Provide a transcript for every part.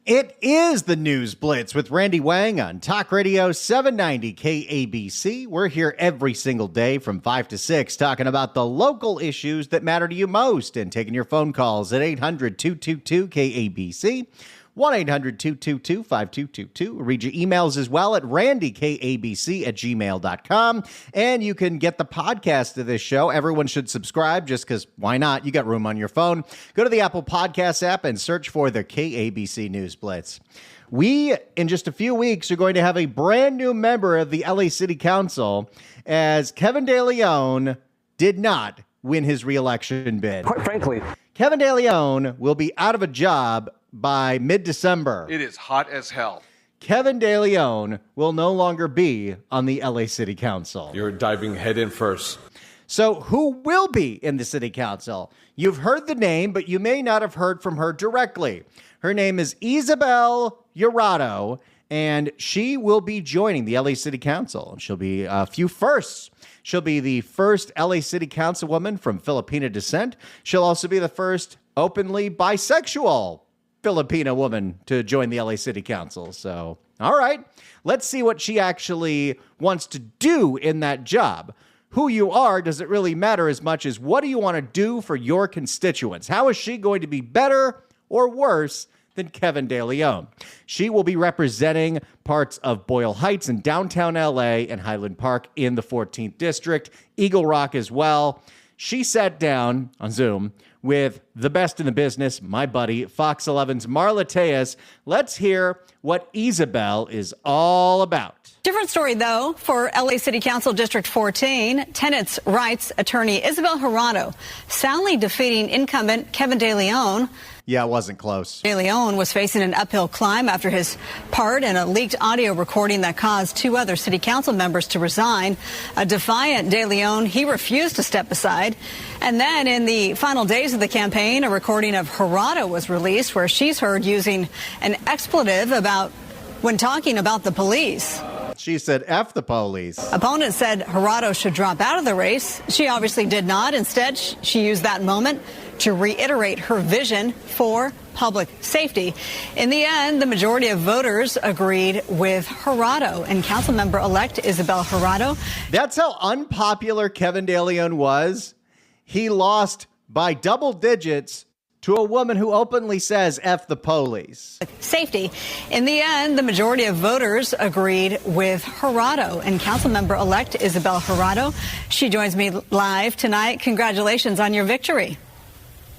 It is the News Blitz with Randy Wang on Talk Radio 790 KABC. We're here every single day from 5 to 6 talking about the local issues that matter to you most and taking your phone calls at 800-222-KABC, 1-800-222-5222. Read your emails as well at randykabc@gmail.com. And you can get the podcast of this show. Everyone should subscribe just because why not? You got room on your phone. Go to the Apple Podcasts app and search for the KABC News Blitz. We, in just a few weeks, are going to have a brand new member of the LA City Council as Kevin De Leon did not win his re-election bid. Quite frankly, Kevin De Leon will be out of a job by mid-December. It is hot as hell. Kevin De Leon will no longer be on the LA City Council. You're diving head in first. So who will be in the City Council? You've heard the name, but you may not have heard from her directly. Her name is Ysabel Jurado, and she will be joining the LA City Council. She'll be a few firsts. She'll be the first LA City Councilwoman from Filipino descent. She'll also be the first openly bisexual Filipino woman to join the LA City Council. So, all right, let's see what she actually wants to do in that job. Who you are doesn't really matter as much as what do you want to do for your constituents? How is she going to be better or worse than Kevin De Leon? She will be representing parts of Boyle Heights in downtown LA and Highland Park in the 14th District, Eagle Rock as well. She sat down on Zoom with the best in the business, my buddy, Fox 11's Marla Tejas. Let's hear what Ysabel is all about. Different story, though, for LA City Council District 14. Tenants' rights attorney Ysabel Jurado soundly defeating incumbent Kevin De Leon. Yeah, it wasn't close. De Leon was facing an uphill climb after his part in a leaked audio recording that caused two other city council members to resign. A defiant De Leon, he refused to step aside. And then in the final days of the campaign, a recording of Jurado was released where she's heard using an expletive when talking about the police. She said, F the police. Opponents said Jurado should drop out of the race. She obviously did not. Instead, she used that moment to reiterate her vision for public safety. In the end, the majority of voters agreed with Jurado, and Councilmember-elect Ysabel Jurado. That's how unpopular Kevin De Leon was. He lost by double digits to a woman who openly says, F the police. Safety. In the end, the majority of voters agreed with Jurado, and Councilmember-elect Ysabel Jurado. She joins me live tonight. Congratulations on your victory.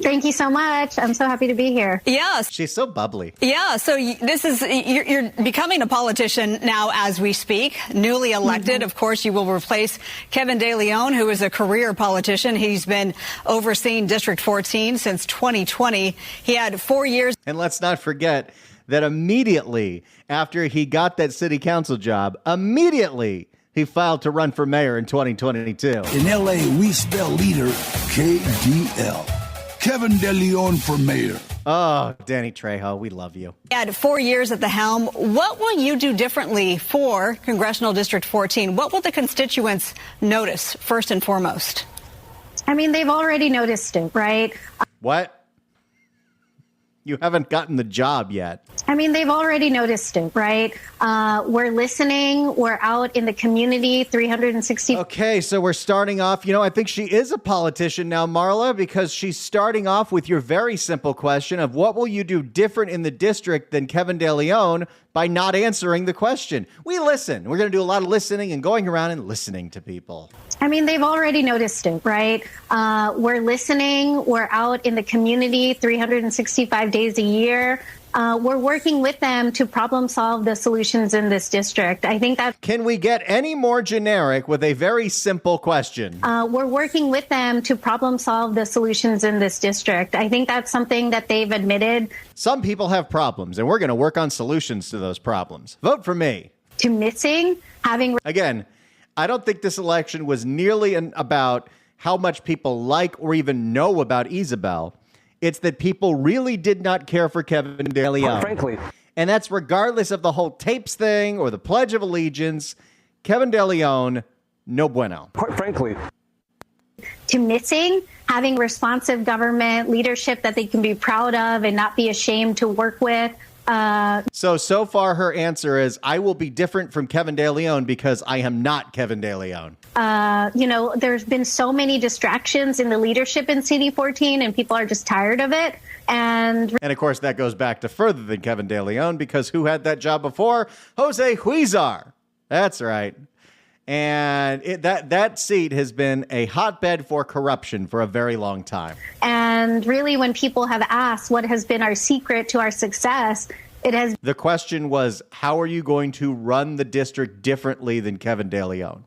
Thank you so much. I'm so happy to be here. Yes. She's so bubbly. Yeah. So you're becoming a politician now as we speak, newly elected. Mm-hmm. Of course, you will replace Kevin De Leon, who is a career politician. He's been overseeing District 14 since 2020. He had 4 years. And let's not forget that immediately after he got that city council job, immediately he filed to run for mayor in 2022. In LA, we spell leader KDL. Kevin De Leon for mayor. Oh, Danny Trejo, we love you. He had 4 years at the helm. What will you do differently for Congressional District 14? What will the constituents notice first and foremost? I mean, they've already noticed it, right? What? You haven't gotten the job yet. I mean, they've already noticed it, right? We're listening. We're out in the community 360. Okay, so we're starting off. I think she is a politician now, Marla, because she's starting off with your very simple question of what will you do different in the district than Kevin De Leon by not answering the question. We listen. We're going to do a lot of listening and going around and listening to people. I mean, they've already noticed it, right? We're listening. We're out in the community 365 days a year. We're working with them to problem solve the solutions in this district. I think that. Can we get any more generic with a very simple question? We're working with them to problem solve the solutions in this district. I think that's something that they've admitted. Some people have problems, and we're going to work on solutions to those problems. Vote for me. To missing, having. Again, I don't think this election was nearly about how much people like or even know about Ysabel. It's that people really did not care for Kevin De Leon. Frankly. And that's regardless of the whole tapes thing or the Pledge of Allegiance. Kevin De Leon, no bueno. Quite frankly. To missing, having responsive government leadership that they can be proud of and not be ashamed to work with. So far her answer is, I will be different from Kevin De Leon because I am not Kevin De Leon. There's been so many distractions in the leadership in CD14 and people are just tired of it. And of course, that goes back to further than Kevin De Leon, because who had that job before? Jose Huizar. That's right. And that seat has been a hotbed for corruption for a very long time. And really, when people have asked what has been our secret to our success, the question was, how are you going to run the district differently than Kevin De Leon?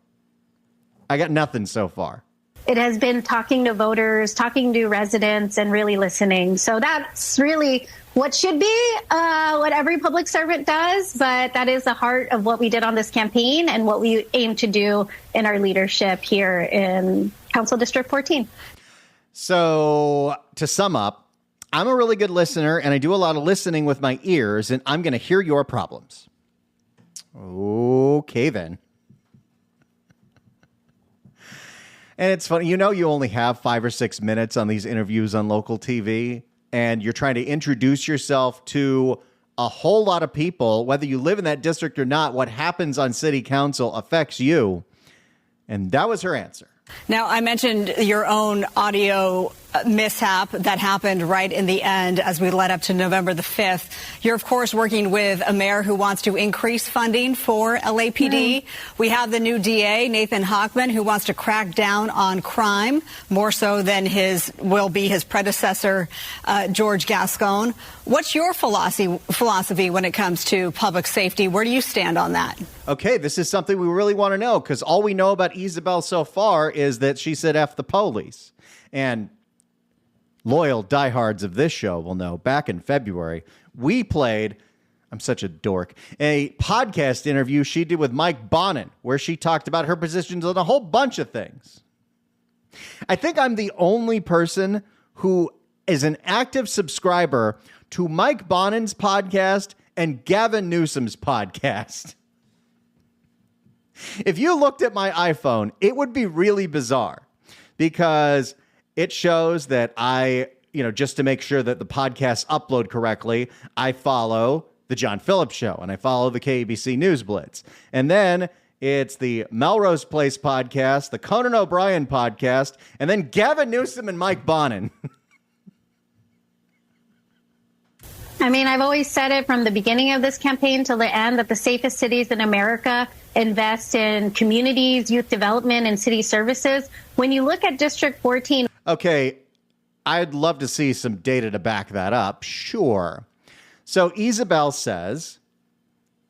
I got nothing so far. It has been talking to voters, talking to residents, and really listening. So that's really what should be what every public servant does. But that is the heart of what we did on this campaign and what we aim to do in our leadership here in Council District 14. So to sum up, I'm a really good listener and I do a lot of listening with my ears, and I'm going to hear your problems. Okay, then. And it's funny, you only have 5 or 6 minutes on these interviews on local TV, and you're trying to introduce yourself to a whole lot of people, whether you live in that district or not. What happens on city council affects you. And that was her answer. Now, I mentioned your own audio mishap that happened right in the end as we led up to November the 5th. You're, of course, working with a mayor who wants to increase funding for LAPD. We have the new DA, Nathan Hochman, who wants to crack down on crime more so than will be his predecessor, George Gascon. What's your philosophy when it comes to public safety? Where do you stand on that? Okay, this is something we really want to know, because all we know about Ysabel so far is that she said F the police. And loyal diehards of this show will know, back in February, we played, I'm such a dork, a podcast interview she did with Mike Bonin, where she talked about her positions on a whole bunch of things. I think I'm the only person who is an active subscriber to Mike Bonin's podcast and Gavin Newsom's podcast. If you looked at my iPhone, it would be really bizarre, because it shows that I, just to make sure that the podcasts upload correctly, I follow the John Phillips Show and I follow the KABC News Blitz. And then it's the Melrose Place podcast, the Conan O'Brien podcast, and then Gavin Newsom and Mike Bonin. I mean, I've always said it from the beginning of this campaign till the end, that the safest cities in America invest in communities, youth development, and city services. When you look at District 14... Okay, I'd love to see some data to back that up. Sure. So Ysabel says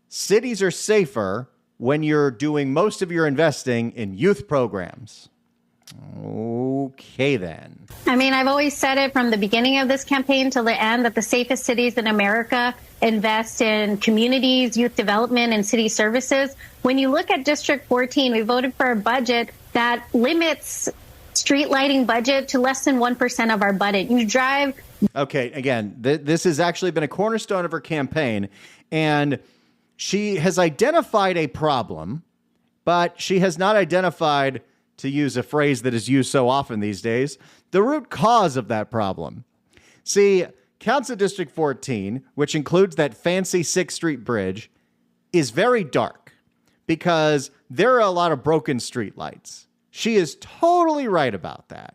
cities are safer when you're doing most of your investing in youth programs. Okay, then. I mean, I've always said it from the beginning of this campaign till the end, that the safest cities in America invest in communities, youth development, and city services. When you look at District 14, we voted for a budget that limits street lighting budget to less than 1% of our budget. You drive... Okay, again, this has actually been a cornerstone of her campaign, and she has identified a problem, but she has not identified, to use a phrase that is used so often these days, the root cause of that problem. See, Council District 14, which includes that fancy 6th Street Bridge, is very dark because there are a lot of broken streetlights. She is totally right about that.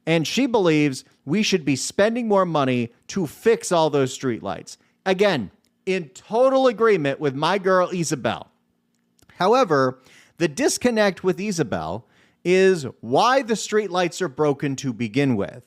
And she believes we should be spending more money to fix all those streetlights. Again, in total agreement with my girl Ysabel. However, the disconnect with Ysabel is why the streetlights are broken to begin with.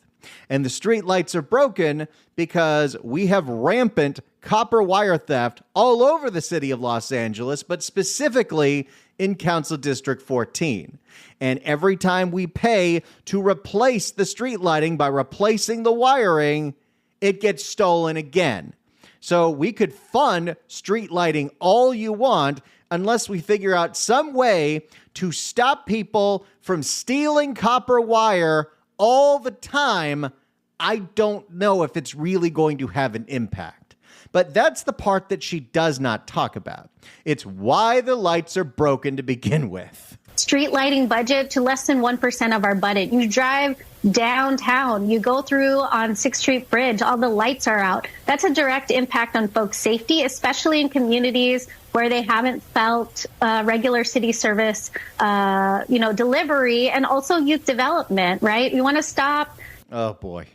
And the streetlights are broken because we have rampant copper wire theft all over the city of Los Angeles, but specifically in Council District 14. And every time we pay to replace the street lighting by replacing the wiring, it gets stolen again. So we could fund street lighting all you want unless we figure out some way to stop people from stealing copper wire all the time. I don't know if it's really going to have an impact. But that's the part that she does not talk about. It's why the lights are broken to begin with. street lighting budget to less than 1% of our budget. You drive downtown, you go through on 6th Street Bridge, all the lights are out. That's a direct impact on folks' safety, especially in communities where they haven't felt regular city service, delivery, and also youth development, right? We want to stop. Oh, boy.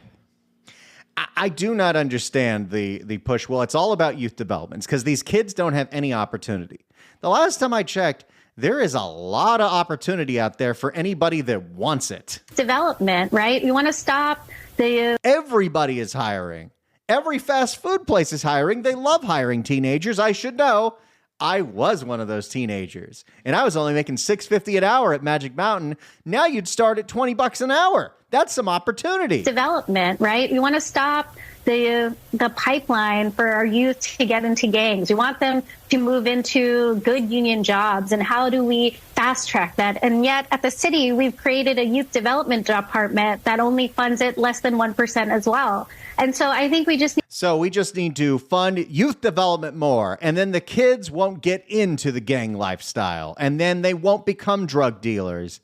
I do not understand the push. Well, it's all about youth developments because these kids don't have any opportunity. The last time I checked, there is a lot of opportunity out there for anybody that wants it. Development, right? We want to stop the... Everybody is hiring. Every fast food place is hiring. They love hiring teenagers. I should know. I was one of those teenagers, and I was only making $6.50 an hour at Magic Mountain. Now you'd start at $20 an hour. That's some opportunity. Development, right? We want to stop the pipeline for our youth to get into gangs. We want them to move into good union jobs. And how do we fast track that? And yet at the city, we've created a youth development department that only funds it less than 1% as well. And so I think we just need to fund youth development more. And then the kids won't get into the gang lifestyle. And then they won't become drug dealers.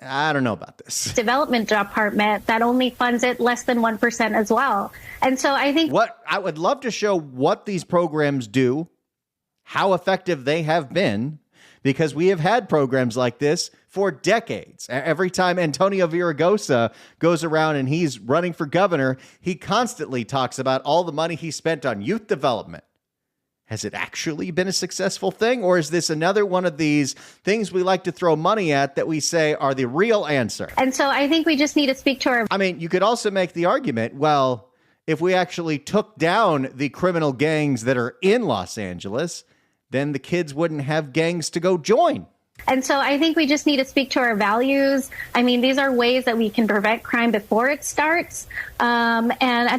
I don't know about this. Development department that only funds it less than 1% as well. And so I think what I would love to show what these programs do, how effective they have been, because we have had programs like this for decades. Every time Antonio Villaraigosa goes around and he's running for governor, he constantly talks about all the money he spent on youth development. Has it actually been a successful thing, or is this another one of these things we like to throw money at that we say are the real answer? And so I think we just need to speak to our... I mean, you could also make the argument, well, if we actually took down the criminal gangs that are in Los Angeles, then the kids wouldn't have gangs to go join. And so I think we just need to speak to our values. I mean, these are ways that we can prevent crime before it starts. And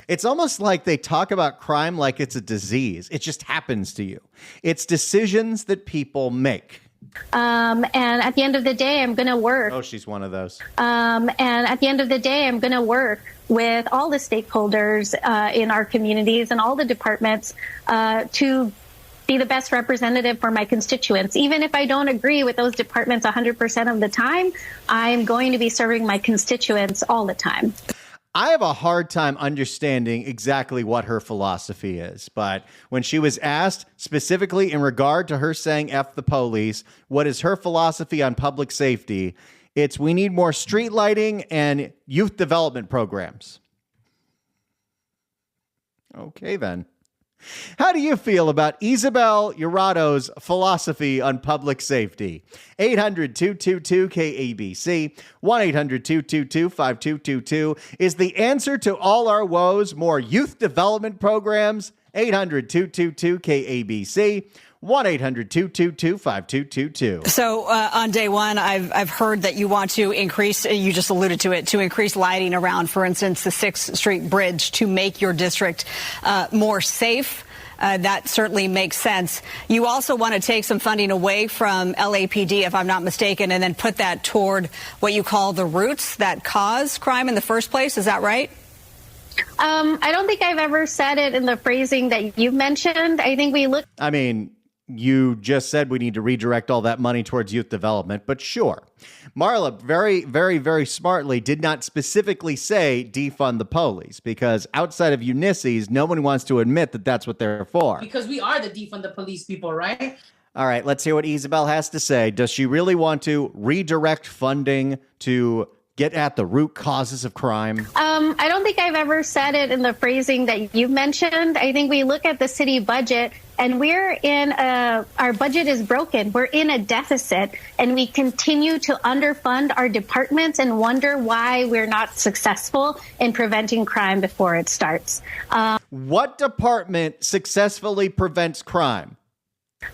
it's almost like they talk about crime like it's a disease. It just happens to you. It's decisions that people make. And at the end of the day, I'm going to work. Oh, she's one of those. And at the end of the day, I'm going to work with all the stakeholders in our communities and all the departments to be the best representative for my constituents. Even if I don't agree with those departments 100% of the time, I'm going to be serving my constituents all the time. I have a hard time understanding exactly what her philosophy is, but when she was asked specifically in regard to her saying F the police, what is her philosophy on public safety? It's we need more street lighting and youth development programs. Okay, then. How do you feel about Ysabel Jurado's philosophy on public safety? 800-222-KABC, 1-800-222-5222 is the answer to all our woes. More youth development programs, 800-222-KABC. 1-800-222-5222. So on day one, I've heard that you want to increase, you just alluded to it, to increase lighting around, for instance, the 6th Street Bridge to make your district more safe. That certainly makes sense. You also want to take some funding away from LAPD, if I'm not mistaken, and then put that toward what you call the roots that cause crime in the first place. Is that right? I don't think I've ever said it in the phrasing that you mentioned. I think you just said we need to redirect all that money towards youth development, but sure. Marla very, very, very smartly did not specifically say defund the police because outside of Ulysses, no one wants to admit that that's what they're for. Because we are the defund the police people, right? All right, let's hear what Ysabel has to say. Does she really want to redirect funding to get at the root causes of crime? I don't think I've ever said it in the phrasing that you've mentioned. I think we look at the city budget and our budget is broken. We're in a deficit and we continue to underfund our departments and wonder why we're not successful in preventing crime before it starts. What department successfully prevents crime?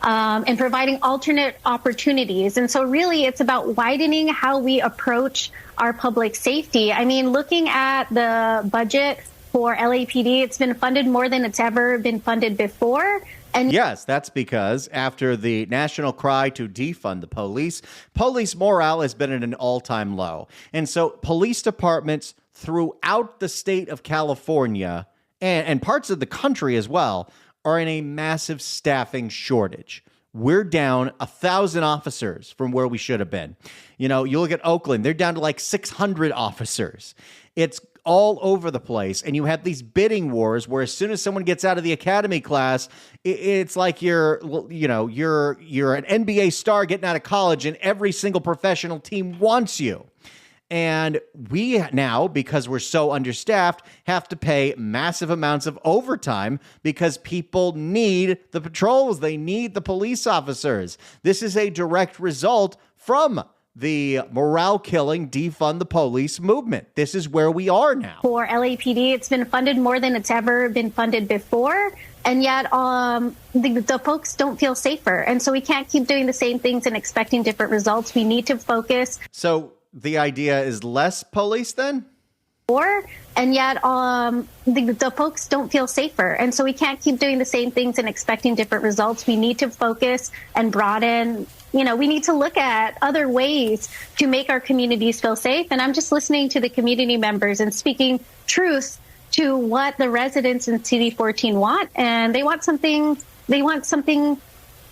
And providing alternate opportunities. And so really it's about widening how we approach our public safety. I mean, looking at the budget for LAPD, it's been funded more than it's ever been funded before. And yes, that's because after the national cry to defund the police morale has been at an all-time low. And so police departments throughout the state of California and parts of the country as well are in a massive staffing shortage. we're down 1,000 officers from where we should have been. You know, you look at Oakland, they're down to like 600 officers. It's all over the place. And you have these bidding wars where as soon as someone gets out of the academy class, it's like you're an NBA star getting out of college and every single professional team wants you. And we now, because we're so understaffed, have to pay massive amounts of overtime because people need the patrols. They need the police officers. This is a direct result from the morale-killing defund the police movement. This is where we are now. For LAPD, it's been funded more than it's ever been funded before. And yet the folks don't feel safer. And so we can't keep doing the same things and expecting different results. We need to focus. So the idea is less police then? And yet the folks don't feel safer. And so we can't keep doing the same things and expecting different results. We need to focus and broaden. You know, we need to look at other ways to make our communities feel safe. And I'm just listening to the community members and speaking truth to what the residents in CD14 want. And they want something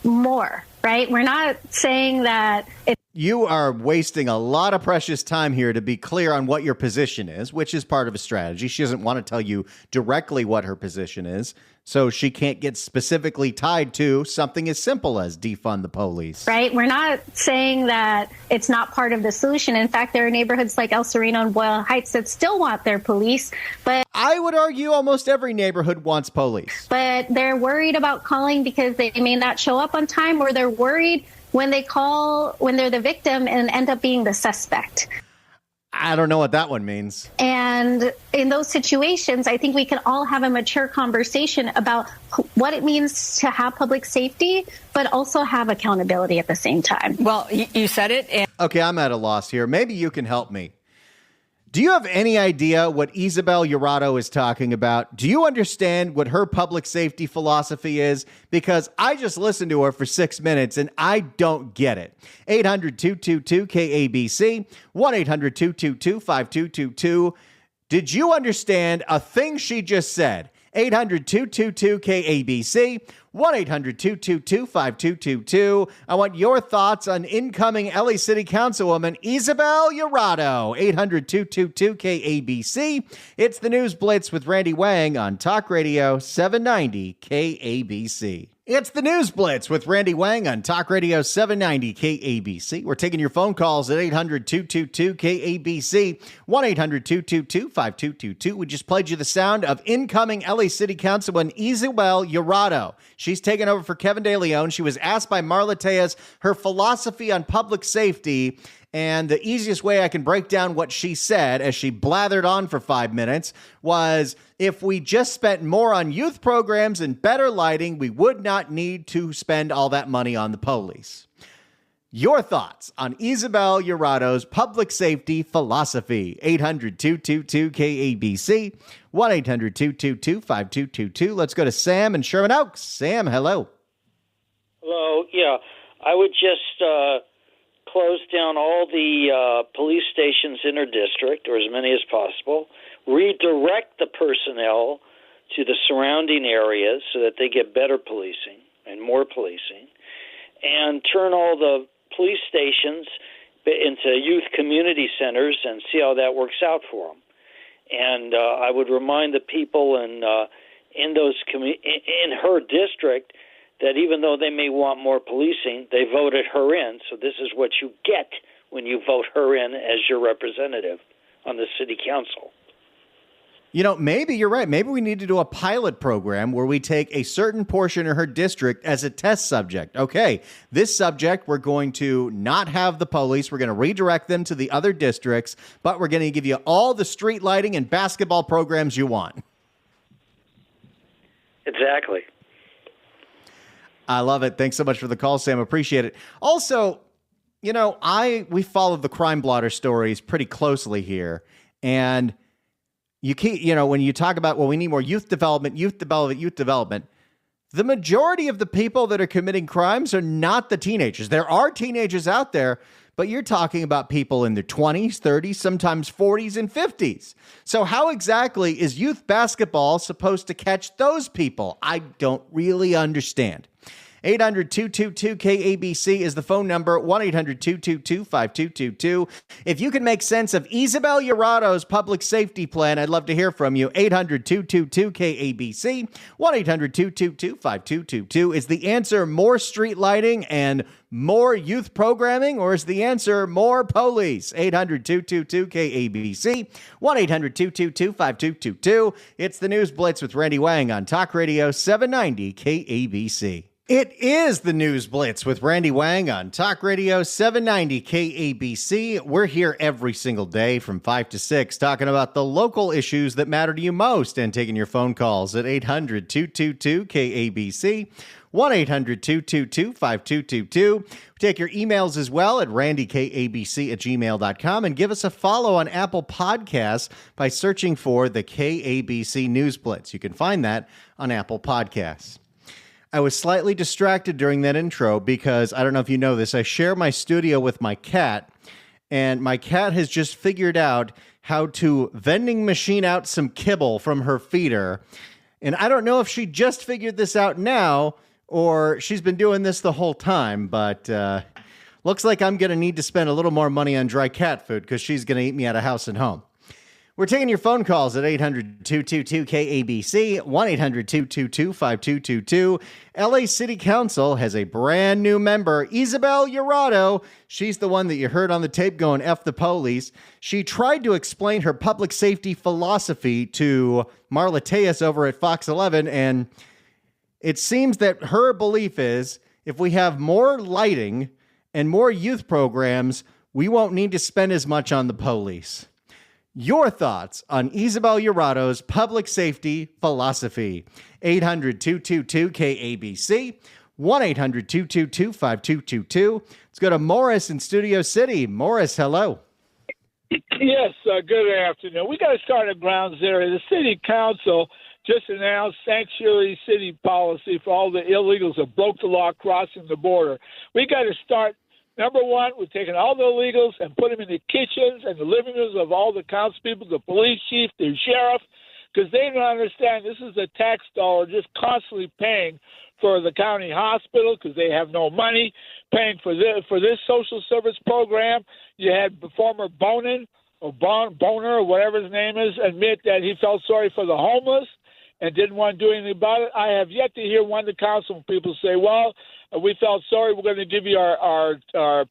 more, right? We're not saying that You are wasting a lot of precious time here to be clear on what your position is, which is part of a strategy. She doesn't want to tell you directly what her position is, so she can't get specifically tied to something as simple as defund the police. Right. We're not saying that it's not part of the solution. In fact, there are neighborhoods like El Sereno and Boyle Heights that still want their police. But I would argue almost every neighborhood wants police. But they're worried about calling because they may not show up on time, or they're worried when they call when they're the victim and end up being the suspect. I don't know what that one means. And in those situations, I think we can all have a mature conversation about what it means to have public safety, but also have accountability at the same time. Well, you said it. Okay, I'm at a loss here. Maybe you can help me. Do you have any idea what Ysabel Jurado is talking about? Do you understand what her public safety philosophy is? Because I just listened to her for 6 minutes and I don't get it. 800-222-KABC, 1-800-222-5222. Did you understand a thing she just said? 800-222-KABC, 1-800-222-5222. I want your thoughts on incoming LA City Councilwoman Ysabel Jurado. 800-222-KABC. It's the News Blitz with Randy Wang on Talk Radio 790 KABC. It's the News Blitz with Randy Wang on Talk Radio 790 KABC. We're taking your phone calls at 800-222-KABC, 1-800-222-5222. We just played you the sound of incoming LA City Councilwoman Ysabel Jurado. She's taken over for Kevin De Leon. She was asked by Marla Tejas her philosophy on public safety. And the easiest way I can break down what she said as she blathered on for 5 minutes was, if we just spent more on youth programs and better lighting, we would not need to spend all that money on the police. Your thoughts on Ysabel Jurado's public safety philosophy. 800-222-KABC, 1-800-222-5222. Let's go to Sam in Sherman Oaks. Sam, hello. Hello. Yeah, I would just close down all the police stations in her district, or as many as possible, redirect the personnel to the surrounding areas so that they get better policing and more policing, and turn all the police stations into youth community centers and see how that works out for them. And I would remind the people in her district that even though they may want more policing, they voted her in. So this is what you get when you vote her in as your representative on the city council. You know, maybe you're right. Maybe we need to do a pilot program where we take a certain portion of her district as a test subject. Okay, this subject, we're going to not have the police. We're going to redirect them to the other districts, but we're going to give you all the street lighting and basketball programs you want. Exactly. I love it. Thanks so much for the call, Sam. Appreciate it. Also, you know, we followed the crime blotter stories pretty closely here, and when you talk about, well, we need more youth development, the majority of the people that are committing crimes are not the teenagers. There are teenagers out there, but you're talking about people in their 20s, 30s, sometimes 40s and 50s. So how exactly is youth basketball supposed to catch those people? I don't really understand. 800-222-KABC is the phone number, 1-800-222-5222. If you can make sense of Ysabel Jurado's public safety plan, I'd love to hear from you. 800-222-KABC, 1-800-222-5222. Is the answer more street lighting and more youth programming, or is the answer more police? 800-222-KABC, 1-800-222-5222. It's the News Blitz with Randy Wang on Talk Radio 790 KABC. It is the News Blitz with Randy Wang on Talk Radio 790 KABC. We're here every single day from 5 to 6 talking about the local issues that matter to you most and taking your phone calls at 800-222-KABC, 1-800-222-5222. Take your emails as well at randykabc@gmail.com and give us a follow on Apple Podcasts by searching for the KABC News Blitz. You can find that on Apple Podcasts. I was slightly distracted during that intro because, I don't know if you know this, I share my studio with my cat, and my cat has just figured out how to vending machine out some kibble from her feeder. And I don't know if she just figured this out now or she's been doing this the whole time, but looks like I'm going to need to spend a little more money on dry cat food because she's going to eat me out of house and home. We're taking your phone calls at 800-222-KABC, 1-800-222-5222. LA City Council has a brand new member, Ysabel Jurado. She's the one that you heard on the tape going F the police. She tried to explain her public safety philosophy to Marla Tejas over at Fox 11, and it seems that her belief is if we have more lighting and more youth programs, we won't need to spend as much on the police. Your thoughts on Ysabel Jurado's public safety philosophy. 800-222-KABC, 1-800-222-5222. Let's go to Morris in Studio City. Morris, hello. Yes, good afternoon. We got to start at ground zero. The city council just announced sanctuary city policy for all the illegals that broke the law crossing the border. We got to start. Number one, we're taking all the illegals and put them in the kitchens and the living rooms of all the councilpeople, the police chief, the sheriff, because they don't understand this is a tax dollar just constantly paying for the county hospital because they have no money, paying for this social service program. You had former Boner or whatever his name is admit that he felt sorry for the homeless and didn't want to do anything about it. I have yet to hear one of the council people say, well, we felt sorry, we're going to give you our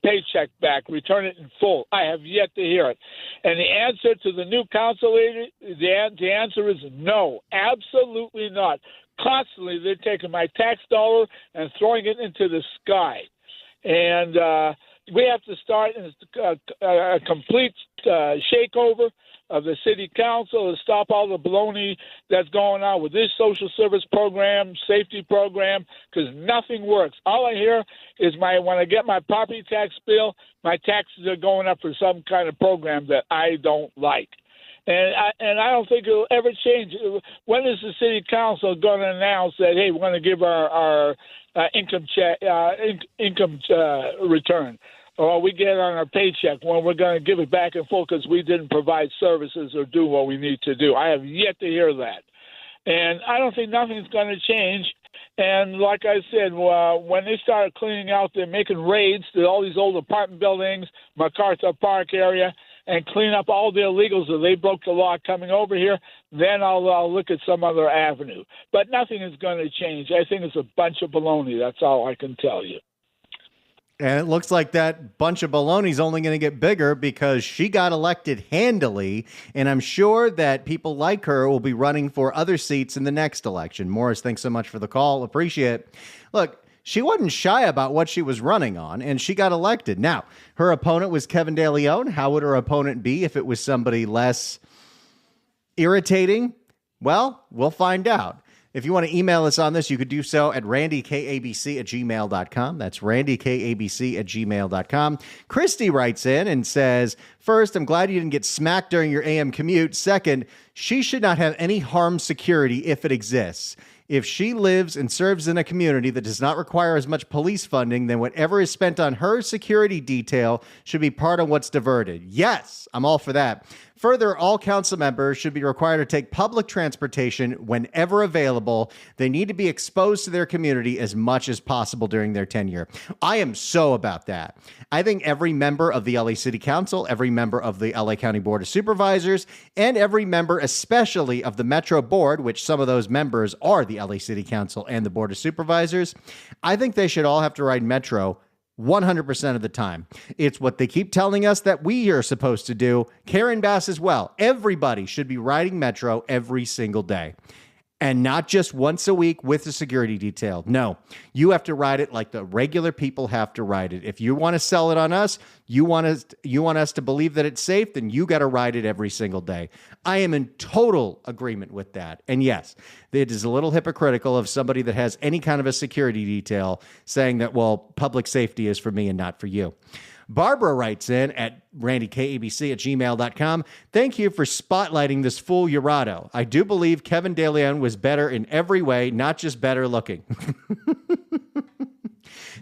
paycheck back, return it in full. I have yet to hear it. And the answer to the new council lady, the answer is no, absolutely not. Constantly, they're taking my tax dollar and throwing it into the sky. And we have to start a complete shakeover of the city council to stop all the baloney that's going on with this social service program, safety program, because nothing works. All I hear is when I get my property tax bill, my taxes are going up for some kind of program that I don't like. And I don't think it'll ever change. When is the city council going to announce that, hey, we're going to give our income return? Or we get on our paycheck when we're going to give it back in full because we didn't provide services or do what we need to do. I have yet to hear that. And I don't think nothing's going to change. And like I said, when they started cleaning out, they're making raids to all these old apartment buildings, MacArthur Park area, and clean up all the illegals that they broke the law coming over here, then I'll look at some other avenue. But nothing is going to change. I think it's a bunch of baloney. That's all I can tell you. And it looks like that bunch of baloney is only going to get bigger because she got elected handily. And I'm sure that people like her will be running for other seats in the next election. Morris, thanks so much for the call. Appreciate it. Look, she wasn't shy about what she was running on, and she got elected. Now, her opponent was Kevin De Leon. How would her opponent be if it was somebody less irritating? Well, we'll find out. If you want to email us on this, you could do so at randykabc@gmail.com. That's randykabc@gmail.com. Christy writes in and says, first, I'm glad you didn't get smacked during your AM commute. Second, she should not have any harm security if it exists. If she lives and serves in a community that does not require as much police funding, then whatever is spent on her security detail should be part of what's diverted. Yes, I'm all for that. Further, all council members should be required to take public transportation whenever available. They need to be exposed to their community as much as possible during their tenure. I am so about that. I think every member of the LA City Council, every member of the LA County Board of Supervisors, and every member especially of the Metro Board, which some of those members are the LA City Council and the Board of Supervisors, I think they should all have to ride Metro 100% of the time. It's what they keep telling us that we are supposed to do. Karen Bass as well. Everybody should be riding Metro every single day. And not just once a week with a security detail. No, you have to ride it like the regular people have to ride it. If you want to sell it on us, you want us to believe that it's safe, then you got to ride it every single day. I am in total agreement with that. And yes, it is a little hypocritical of somebody that has any kind of a security detail saying that, well, public safety is for me and not for you. Barbara writes in at randykabc@gmail.com. Thank you for spotlighting this fool Jurado. I do believe Kevin De Leon was better in every way, not just better looking.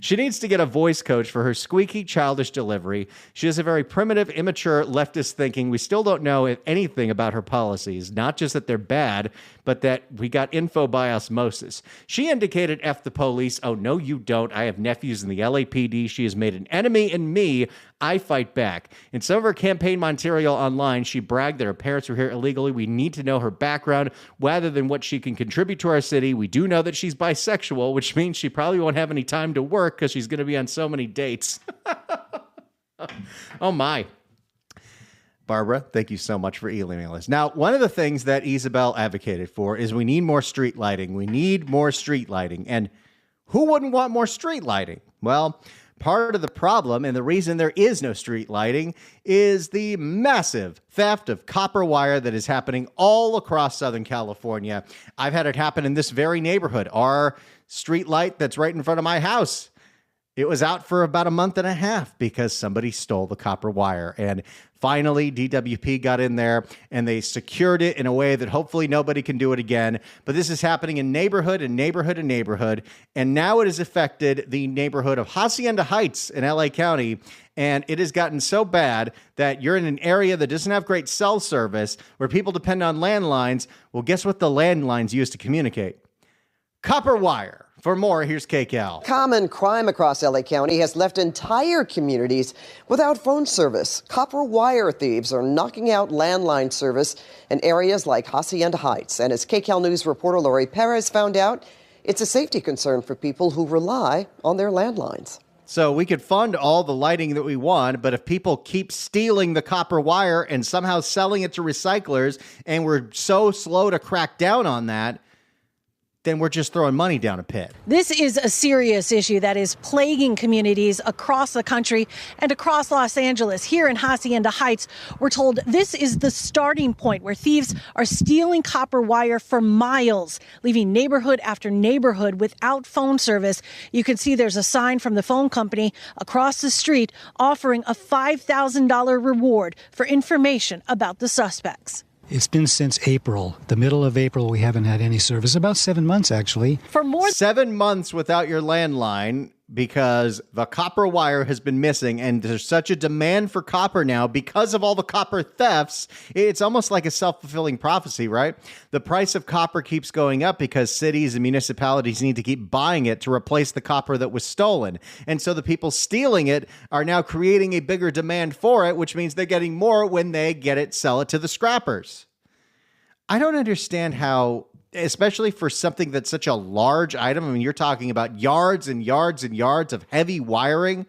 She needs to get a voice coach for her squeaky, childish delivery. She has a very primitive, immature, leftist thinking. We still don't know anything about her policies, not just that they're bad, but that we got info by osmosis. She indicated F the police. Oh, no, you don't. I have nephews in the LAPD. She has made an enemy in me. I fight back. In some of her campaign material online, she bragged that her parents were here illegally. We need to know her background rather than what she can contribute to our city. We do know that she's bisexual, which means she probably won't have any time to work because she's going to be on so many dates. Oh, my. Barbara, thank you so much for emailing us. Now, one of the things that Ysabel advocated for is we need more street lighting. We need more street lighting. And who wouldn't want more street lighting? Well, part of the problem and the reason there is no street lighting is the massive theft of copper wire that is happening all across Southern California. I've had it happen in this very neighborhood. Our street light that's right in front of my house, it was out for about a month and a half because somebody stole the copper wire. And finally, DWP got in there and they secured it in a way that hopefully nobody can do it again. But this is happening in neighborhood and neighborhood and neighborhood. And now it has affected the neighborhood of Hacienda Heights in LA County. And it has gotten so bad that you're in an area that doesn't have great cell service where people depend on landlines. Well, guess what the landlines use to communicate? Copper wire. For more, here's KCAL. Common crime across LA County has left entire communities without phone service. Copper wire thieves are knocking out landline service in areas like Hacienda Heights. And as KCAL News reporter Lori Perez found out, it's a safety concern for people who rely on their landlines. So we could fund all the lighting that we want, but if people keep stealing the copper wire and somehow selling it to recyclers, and we're so slow to crack down on that, then we're just throwing money down a pit. This is a serious issue that is plaguing communities across the country and across Los Angeles. Here in Hacienda Heights, we're told this is the starting point where thieves are stealing copper wire for miles, leaving neighborhood after neighborhood without phone service. You can see there's a sign from the phone company across the street offering a $5,000 reward for information about the suspects. It's been since April, the middle of April. We haven't had any service. About 7 months, actually. For more 7 months without your landline because the copper wire has been missing, and there's such a demand for copper now because of all the copper thefts. It's almost like a self-fulfilling prophecy, right? The price of copper keeps going up because cities and municipalities need to keep buying it to replace the copper that was stolen. And so the people stealing it are now creating a bigger demand for it, which means they're getting more when they get it, sell it to the scrappers. I don't understand how, especially for something that's such a large item. I mean, you're talking about yards and yards and yards of heavy wiring,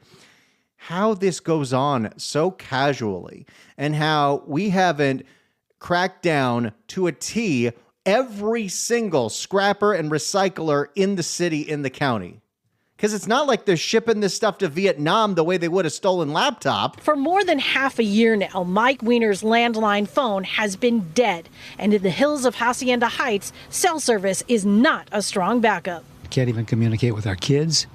how this goes on so casually and how we haven't cracked down to a T every single scrapper and recycler in the city, in the county. Because it's not like they're shipping this stuff to Vietnam the way they would a stolen laptop. For more than half a year now, Mike Wiener's landline phone has been dead. And in the hills of Hacienda Heights, cell service is not a strong backup. Can't even communicate with our kids.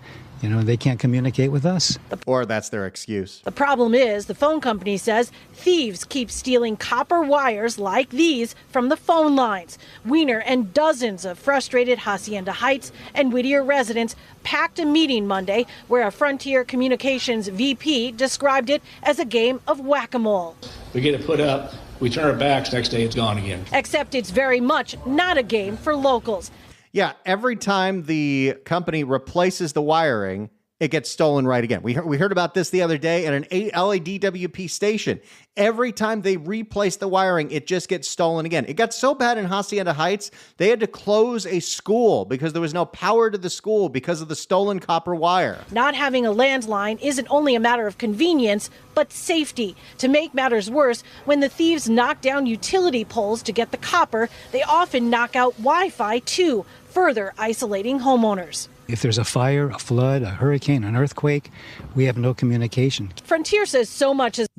They can't communicate with us. Or that's their excuse. The problem is, the phone company says, thieves keep stealing copper wires like these from the phone lines. Wiener and dozens of frustrated Hacienda Heights and Whittier residents packed a meeting Monday where a Frontier Communications VP described it as a game of whack-a-mole. We get it put up, we turn our backs, next day it's gone again. Except it's very much not a game for locals. Yeah, every time the company replaces the wiring, it gets stolen right again. We heard about this the other day at an LADWP station. Every time they replace the wiring, it just gets stolen again. It got so bad in Hacienda Heights, they had to close a school because there was no power to the school because of the stolen copper wire. Not having a landline isn't only a matter of convenience, but safety. To make matters worse, when the thieves knock down utility poles to get the copper, they often knock out Wi-Fi too, further isolating homeowners. If there's a fire, a flood, a hurricane, an earthquake, we have no communication. Frontier says so much has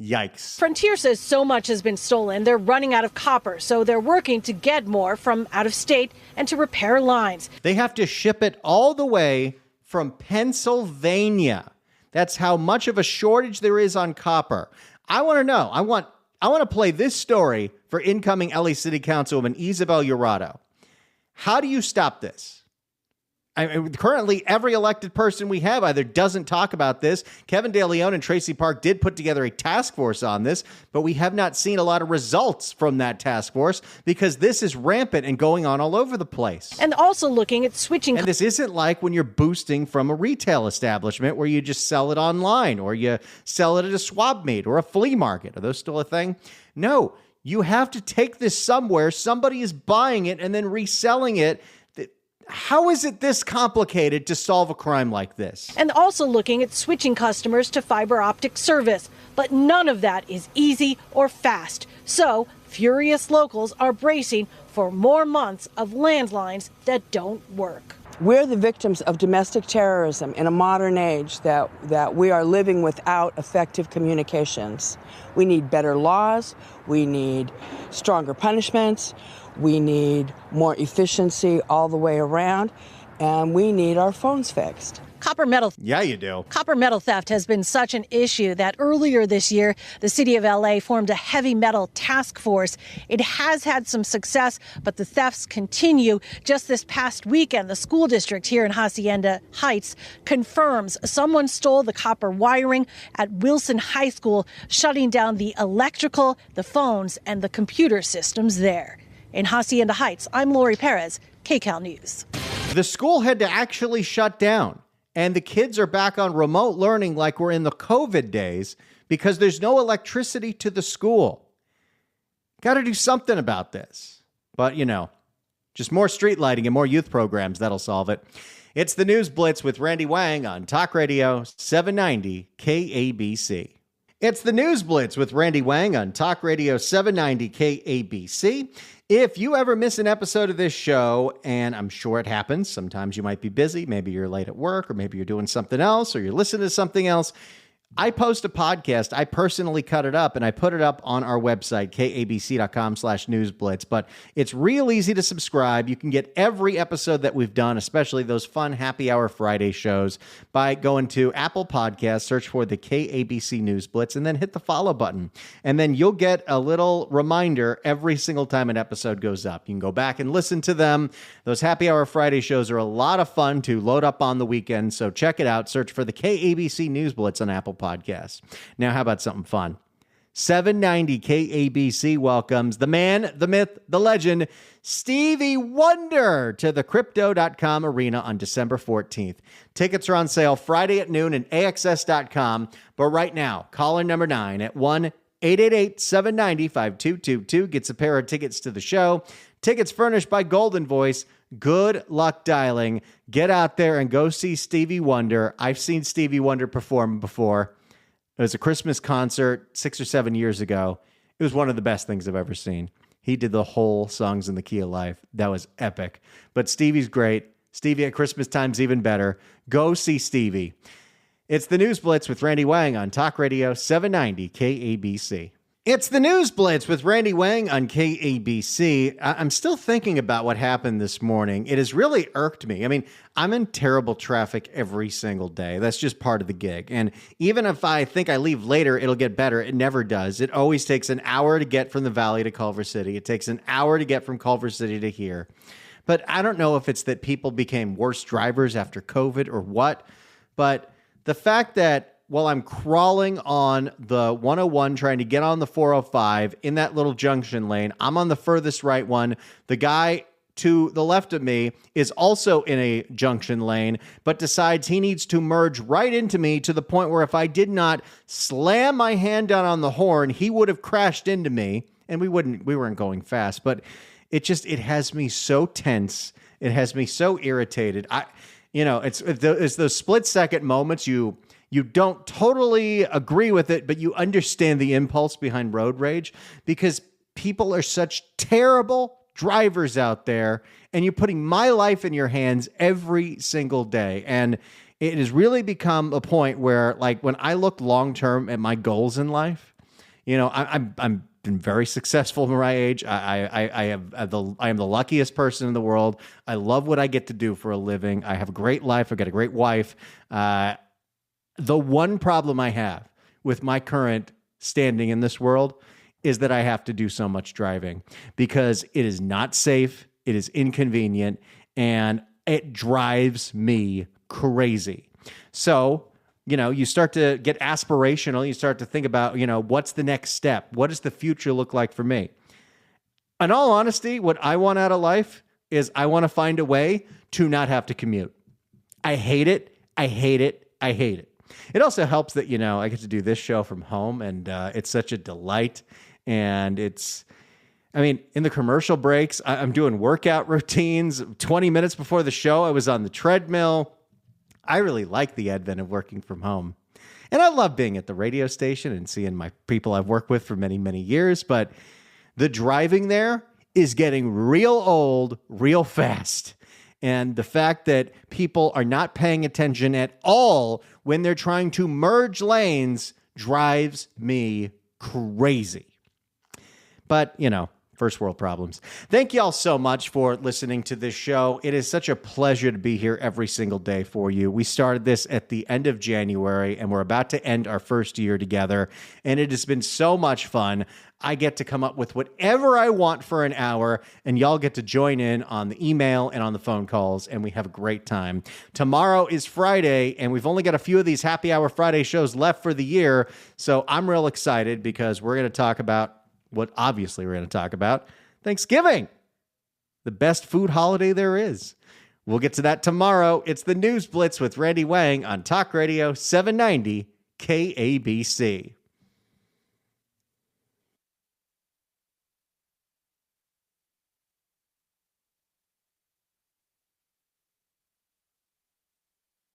been stolen. They're running out of copper, so they're working to get more from out of state and to repair lines. They have to ship it all the way from Pennsylvania. That's how much of a shortage there is on copper. I want to know. I want to play this story for incoming LA City Councilwoman Ysabel Jurado. How do you stop this? Currently, every elected person we have either doesn't talk about this. Kevin De Leon and Tracy Park did put together a task force on this, but we have not seen a lot of results from that task force because this is rampant and going on all over the place. And also looking at switching. And this isn't like when you're boosting from a retail establishment where you just sell it online or you sell it at a swap meet or a flea market. Are those still a thing? No, you have to take this somewhere. Somebody is buying it and then reselling it. How is it this complicated to solve a crime like this? And also looking at switching customers to fiber optic service. But none of that is easy or fast. So furious locals are bracing for more months of landlines that don't work. We're the victims of domestic terrorism in a modern age that we are living without effective communications. We need better laws. We need stronger punishments. We need more efficiency all the way around, and we need our phones fixed. Copper metal. Yeah, you do. Copper metal theft has been such an issue that earlier this year, the city of LA formed a heavy metal task force. It has had some success, but the thefts continue. Just this past weekend, the school district here in Hacienda Heights confirms someone stole the copper wiring at Wilson High School, shutting down the electrical, the phones, and the computer systems there. In Hacienda Heights, I'm Lori Perez, KCAL News. The school had to actually shut down, and the kids are back on remote learning like we're in the COVID days because there's no electricity to the school. Got to do something about this. But, just more street lighting and more youth programs, that'll solve it. It's the News Blitz with Randy Wang on Talk Radio 790 KABC. It's the News Blitz with Randy Wang on Talk Radio 790 KABC. If you ever miss an episode of this show, and I'm sure it happens, sometimes you might be busy, maybe you're late at work, or maybe you're doing something else, or you're listening to something else, I post a podcast. I personally cut it up and I put it up on our website, kabc.com/newsblitz. But it's real easy to subscribe. You can get every episode that we've done, especially those fun Happy Hour Friday shows, by going to Apple Podcasts, search for the KABC News Blitz, and then hit the follow button. And then you'll get a little reminder every single time an episode goes up. You can go back and listen to them. Those Happy Hour Friday shows are a lot of fun to load up on the weekend. So check it out. Search for the KABC News Blitz on Apple Podcasts. Now, how about something fun? 790 KABC welcomes the man, the myth, the legend, Stevie Wonder to the Crypto.com arena on December 14th. Tickets are on sale Friday at noon at AXS.com. But right now, caller number 9 at 1-888-790-5222 gets a pair of tickets to the show. Tickets furnished by Golden Voice. Good luck dialing. Get out there and go see Stevie Wonder. I've seen Stevie Wonder perform before. It was a Christmas concert 6 or 7 years ago. It was one of the best things I've ever seen. He did the whole Songs in the Key of Life. That was epic. But Stevie's great. Stevie at Christmas time's even better. Go see Stevie. It's the News Blitz with Randy Wang on Talk Radio 790 KABC. It's the News Blitz with Randy Wang on KABC. I'm still thinking about what happened this morning. It has really irked me. I mean, I'm in terrible traffic every single day. That's just part of the gig. And even if I think I leave later, it'll get better. It never does. It always takes an hour to get from the Valley to Culver City. It takes an hour to get from Culver City to here. But I don't know if it's that people became worse drivers after COVID or what. But the fact that while I'm crawling on the 101 trying to get on the 405 in that little junction lane, I'm on the furthest right one. The guy to the left of me is also in a junction lane, but decides he needs to merge right into me to the point where if I did not slam my hand down on the horn, he would have crashed into me, and we weren't going fast, but it has me so tense. It has me so irritated. It's those split second moments you don't totally agree with it, but you understand the impulse behind road rage because people are such terrible drivers out there, and you're putting my life in your hands every single day. And it has really become a point where, like, when I look long term at my goals in life, I'm been very successful for my age. I am the luckiest person in the world. I love what I get to do for a living. I have a great life. I've got a great wife. The one problem I have with my current standing in this world is that I have to do so much driving because it is not safe, it is inconvenient, and it drives me crazy. So, you start to get aspirational. You start to think about, what's the next step? What does the future look like for me? In all honesty, what I want out of life is I want to find a way to not have to commute. I hate it. I hate it. I hate it. It also helps that, I get to do this show from home, and it's such a delight. And in the commercial breaks, I'm doing workout routines. 20 minutes before the show, I was on the treadmill. I really like the advent of working from home. And I love being at the radio station and seeing my people I've worked with for many, many years. But the driving there is getting real old, real fast. And the fact that people are not paying attention at all when they're trying to merge lanes drives me crazy. But, first world problems. Thank you all so much for listening to this show. It is such a pleasure to be here every single day for you. We started this at the end of January, and we're about to end our first year together. And it has been so much fun. I get to come up with whatever I want for an hour, and y'all get to join in on the email and on the phone calls, and we have a great time. Tomorrow is Friday, and we've only got a few of these Happy Hour Friday shows left for the year, so I'm real excited because we're going to talk about what obviously we're going to talk about, Thanksgiving, the best food holiday there is. We'll get to that tomorrow. It's the News Blitz with Randy Wang on Talk Radio 790 KABC.